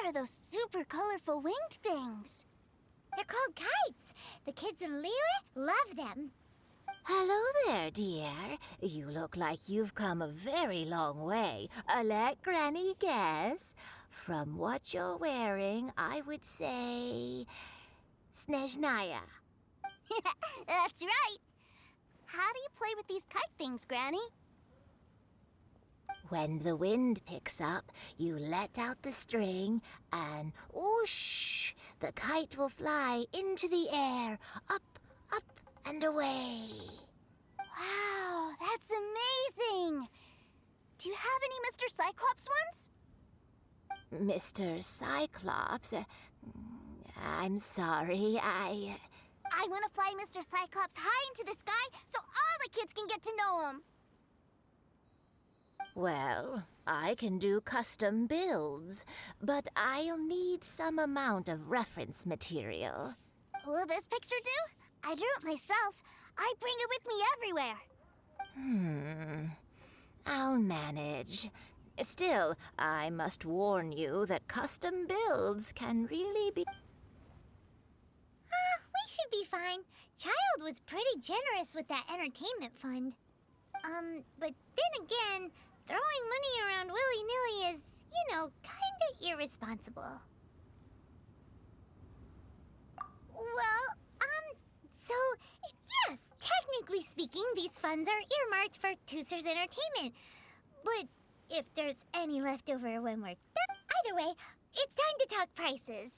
are those super colorful winged things? They're called kites. The kids in Liyue love them. Hello there, dear. You look like you've come a very long way. Let Granny guess. From what you're wearing, I would say... Snezhnaya. That's right. How do you play with these kite things, Granny? When the wind picks up, you let out the string and whoosh! The kite will fly into the air, up, up, and away. Wow, that's amazing! Do you have any Mr. Cyclops ones? Mr. Cyclops? I'm sorry, I want to fly Mr. Cyclops high into the sky so all the kids can get to know him. Well, I can do custom builds, but I'll need some amount of reference material. Will this picture do? I drew it myself. I bring it with me everywhere. I'll manage. Still, I must warn you that custom builds can really be... We should be fine. Child was pretty generous with that entertainment fund. But then again, throwing money around willy-nilly is, kinda irresponsible. Well, so, yes, technically speaking, these funds are earmarked for Tooser's entertainment. But if there's any left over when we're done, either way, it's time to talk prices.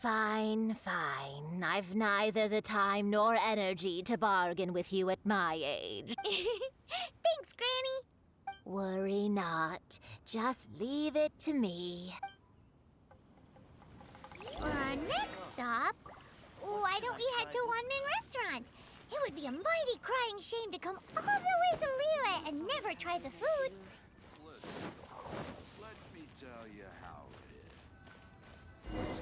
Fine, fine. I've neither the time nor energy to bargain with you at my age. Thanks, Granny. Worry not. Just leave it to me. For our next stop, why don't we head to Wanmin Restaurant? It would be a mighty crying shame to come all the way to Liyue and never try the food. Listen, let me tell you how it is.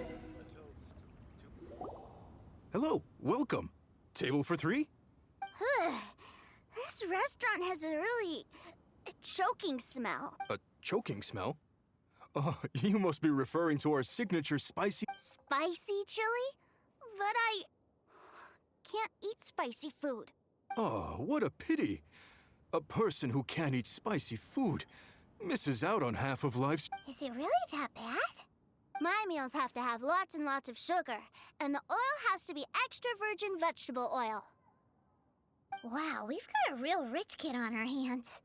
Hello, welcome. Table for 3? This restaurant has a really choking smell. A choking smell? You must be referring to our signature spicy... Spicy chili? But I can't eat spicy food. Oh, what a pity. A person who can't eat spicy food misses out on half of life's... Is it really that bad? My meals have to have lots and lots of sugar, and the oil has to be extra virgin vegetable oil. Wow, we've got a real rich kid on our hands.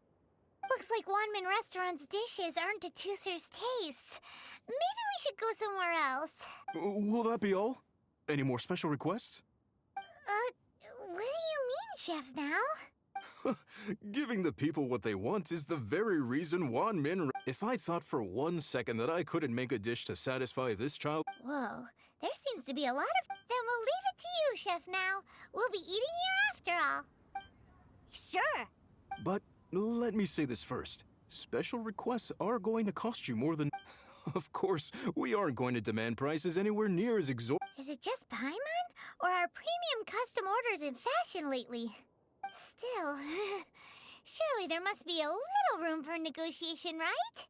Looks like Wanmin Restaurant's dishes aren't to Tooser's taste. Maybe we should go somewhere else. Will that be all? Any more special requests? What do you mean, Chef Now? Giving the people what they want is the very reason Wanmin... If I thought for 1 second that I couldn't make a dish to satisfy this child... Whoa, there seems to be a lot of... Then we'll leave it to you, Chef Now. We'll be eating here after all. Sure. But let me say this first. Special requests are going to cost you more than... Of course, we aren't going to demand prices anywhere near as exorbitant... Is it just Paimon? Or are premium custom orders in fashion lately? Still, surely there must be a little room for negotiation, right?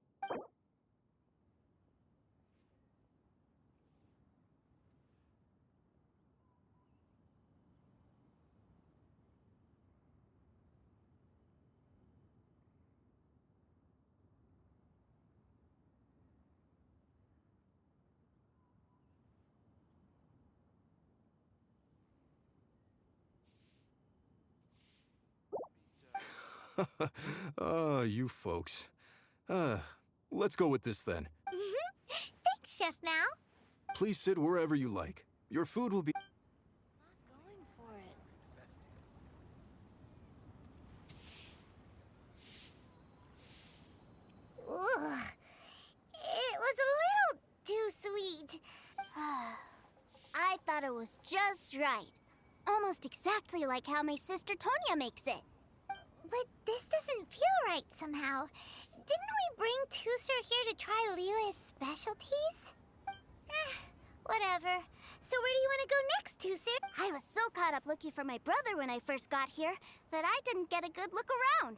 You folks. Let's go with this then. Thanks, Chef Now. Please sit wherever you like. Your food will be... Not going for it. It's just right. Almost exactly like how my sister Tonya makes it. But this doesn't feel right somehow. Didn't we bring Tusser here to try Liyue's specialties? Whatever. So where do you want to go next, Tusser? I was so caught up looking for my brother when I first got here that I didn't get a good look around.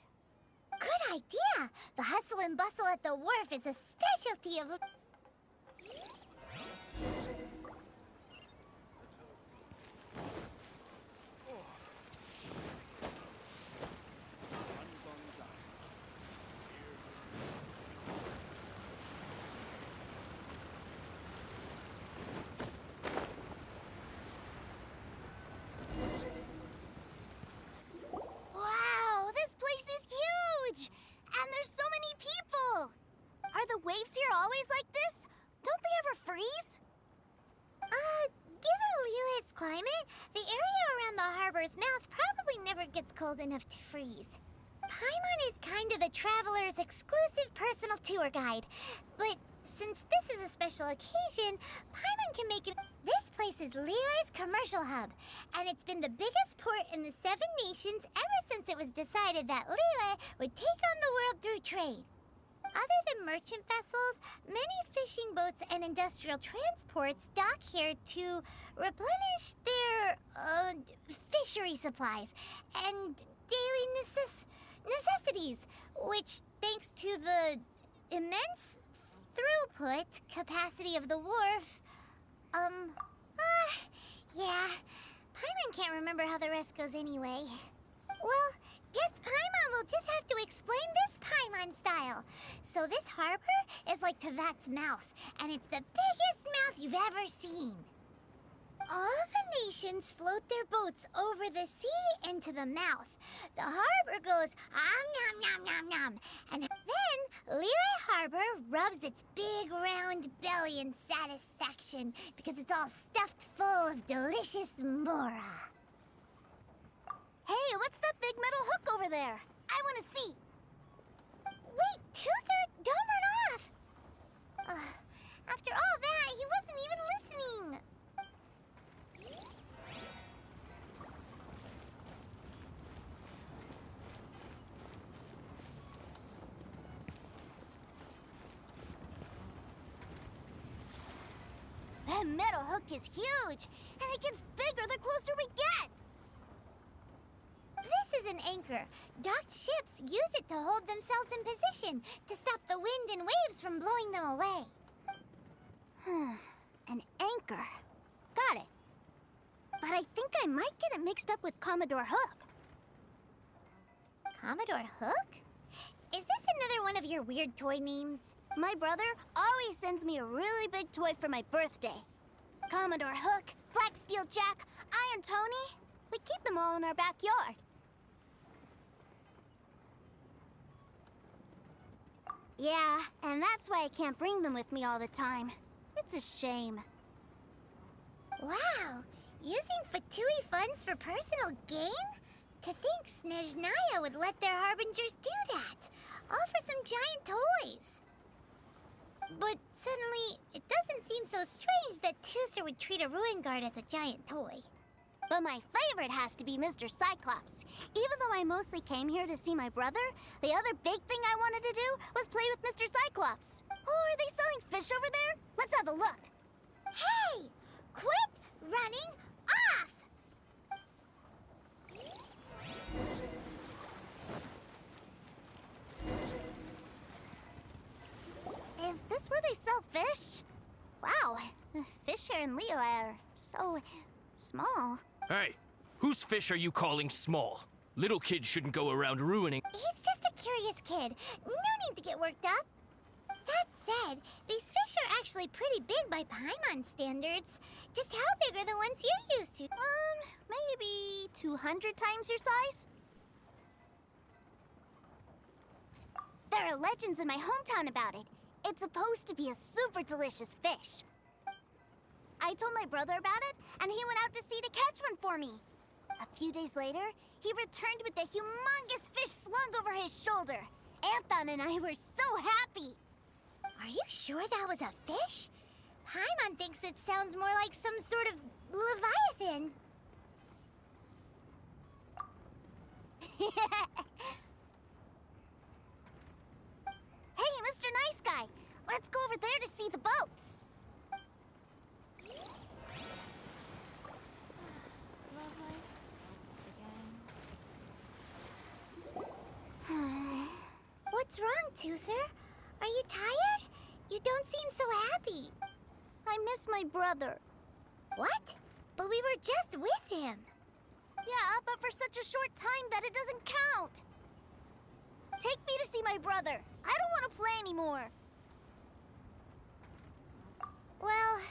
Good idea! The hustle and bustle at the wharf is a specialty of... Wow, this place is huge! And there's so many people! Are the waves here always like this? Don't they ever freeze? Given Liyue's climate, the area around the harbor's mouth probably never gets cold enough to freeze. Paimon is kind of the traveler's exclusive personal tour guide. But since this is a special occasion, Paimon can make it... This place is Liyue's commercial hub, and it's been the biggest port in the Seven Nations ever since it was decided that Liyue would take on the world through trade. Other than merchant vessels, many fishing boats and industrial transports dock here to replenish their fishery supplies and daily necessities, which, thanks to the immense throughput capacity of the wharf, yeah, Paimon can't remember how the rest goes anyway. Well, guess Paimon will just have to explain this Paimon style. So this harbor is like Tevat's mouth, and it's the biggest mouth you've ever seen. All the nations float their boats over the sea into the mouth. The harbor goes nom nom nom nom, and then Liyue Harbor rubs its big round belly in satisfaction because it's all stuffed full of delicious mora. Hey, what's that big metal hook over there? I want to see. Wait, Tusser, don't run off! After all that, he wasn't even listening. That metal hook is huge, and it gets bigger the closer we get. This is an anchor. Docked ships use it to hold themselves in position to stop the wind and waves from blowing them away. An anchor. Got it. But I think I might get it mixed up with Commodore Hook. Commodore Hook? Is this another one of your weird toy names? My brother always sends me a really big toy for my birthday. Commodore Hook, Black Steel Jack, Iron Tony. We keep them all in our backyard. Yeah, and that's why I can't bring them with me all the time. It's a shame. Wow! Using Fatui funds for personal gain? To think Snezhnaya would let their harbingers do that! All for some giant toys! But suddenly, it doesn't seem so strange that Tusser would treat a ruin guard as a giant toy. But my favorite has to be Mr. Cyclops. Even though I mostly came here to see my brother, the other big thing I wanted to do was play with Mr. Cyclops. Oh, are they selling fish over there? Let's have a look. Hey! Quit running off! Is this where they sell fish? Wow, the fish here in Leo are so small. Hey, whose fish are you calling small? Little kids shouldn't go around ruining... He's just a curious kid. No need to get worked up. That said, these fish are actually pretty big by Paimon standards. Just how big are the ones you're used to? Maybe 200 times your size? There are legends in my hometown about it. It's supposed to be a super delicious fish. I told my brother about it, and he went out to sea to catch one for me. A few days later, he returned with a humongous fish slung over his shoulder. Anthon and I were so happy. Are you sure that was a fish? Paimon thinks it sounds more like some sort of Leviathan. Hey, Mr. Nice Guy, let's go over there to see the boats. What's wrong, Tooser? Are you tired? You don't seem so happy. I miss my brother. What? But we were just with him. Yeah, but for such a short time that it doesn't count. Take me to see my brother. I don't want to play anymore. Well,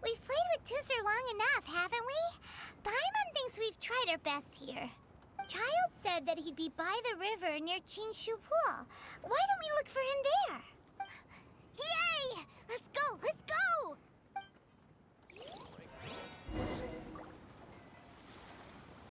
we've played with Tooser long enough, haven't we? Paimon thinks we've tried our best here. Child said that he'd be by the river near Chingshu Pool. Why don't we look for him there?